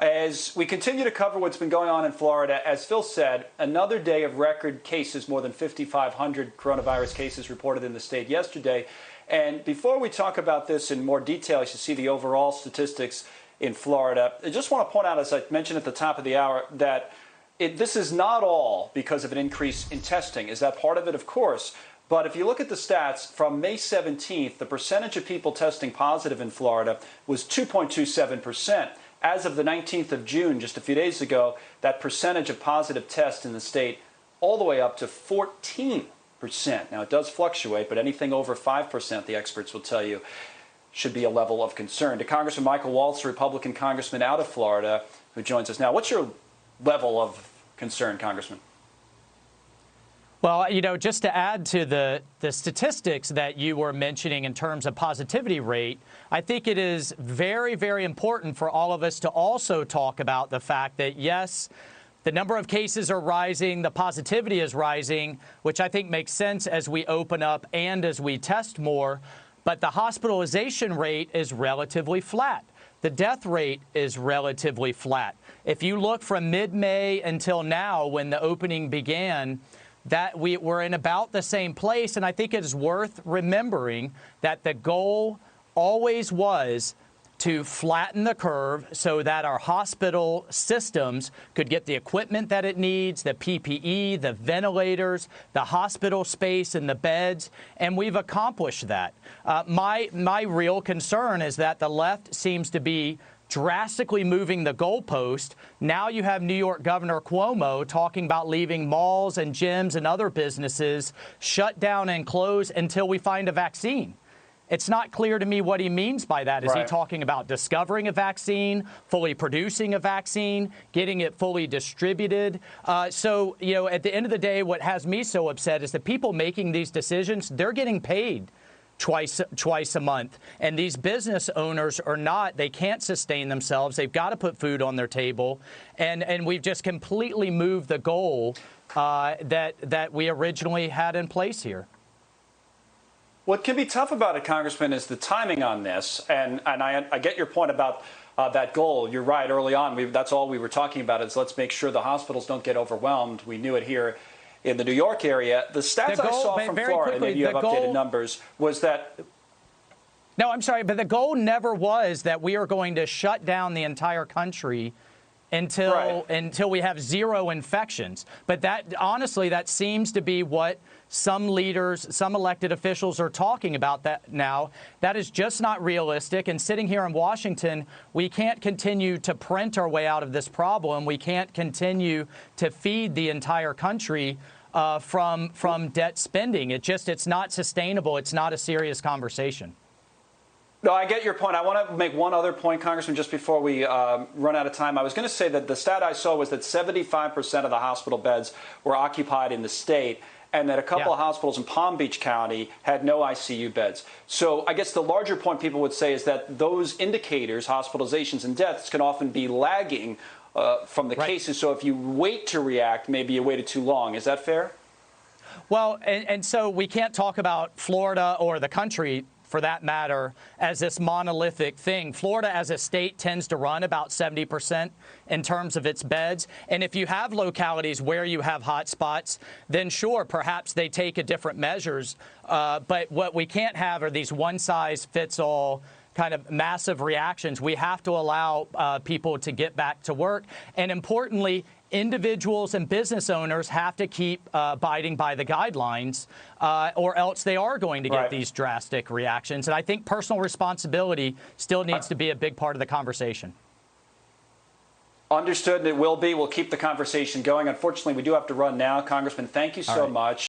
As we continue to cover what's been going on in Florida, as Phil said, another day of record cases, more than 5,500 coronavirus cases reported in the state yesterday. And before we talk about this in more detail, you should see the overall statistics in Florida. I just want to point out, as I mentioned at the top of the hour, that this is not all because of an increase in testing. Is that part of it? Of course. But if you look at the stats, from May 17th, the percentage of people testing positive in Florida was 2.27%. As of the 19th of June, just a few days ago, that percentage of positive tests in the state all the way up to 14%. Now, it does fluctuate, but anything over 5%, the experts will tell you, should be a level of concern. To Congressman Michael Waltz, a Republican congressman out of Florida, who joins us now. What's your level of concern, Congressman? Well, just to add to the statistics that you were mentioning in terms of positivity rate, I think it is very, very important for all of us to also talk about the fact that, yes, the number of cases are rising, the positivity is rising, which I think makes sense as we open up and as we test more, but the hospitalization rate is relatively flat. The death rate is relatively flat. If you look from mid-May until now, when the opening began, that we're in about the same place, and I think it is worth remembering that the goal always was to flatten the curve so that our hospital systems could get the equipment that it needs, the PPE, the ventilators, the hospital space and the beds, and we've accomplished that. My real concern is that the left seems to be drastically moving the goalpost. Now you have New York Governor Cuomo talking about leaving malls and gyms and other businesses shut down and closed until we find a vaccine. It's not clear to me what he means by that. Is he talking about discovering a vaccine, fully producing a vaccine, getting it fully distributed? So, at the end of the day, what has me so upset is the people making these decisions, they're getting paid twice a month. And these business owners are not, they can't sustain themselves. They've got to put food on their table. And we've just completely moved the goal that we originally had in place here. What can be tough about it, Congressman, is the timing on this. And I get your point about that goal. You're right. Early on, that's all we were talking about is let's make sure the hospitals don't get overwhelmed. We knew it here in the New York area. The stats I saw from Florida, maybe you have updated numbers, was that... No, I'm sorry, but the goal never was that we are going to shut down the entire country until we have zero infections. But that, honestly, that seems to be what some leaders, some elected officials are talking about that now. That is just not realistic. And sitting here in Washington, we can't continue to print our way out of this problem. We can't continue to feed the entire country from debt spending. It's not sustainable. It's not a serious conversation. No, I get your point. I want to make one other point, Congressman, just before we run out of time. I was going to say that the stat I saw was that 75% of the hospital beds were occupied in the state, and that a couple of hospitals in Palm Beach County had no ICU beds. So I guess the larger point people would say is that those indicators, hospitalizations and deaths, can often be lagging from the cases. So if you wait to react, maybe you waited too long. Is that fair? Well, and so we can't talk about Florida or the country, for that matter, as this monolithic thing. Florida as a state tends to run about 70% in terms of its beds. And if you have localities where you have hot spots, then sure, perhaps they take a different measures. But what we can't have are these one-size-fits-all kind of massive reactions. We have to allow people to get back to work. And importantly, individuals and business owners have to keep abiding by the guidelines, or else they are going to get these drastic reactions. And I think personal responsibility still needs to be a big part of the conversation. Understood, and it will be. We'll keep the conversation going. Unfortunately, we do have to run now. Congressman, thank you so much.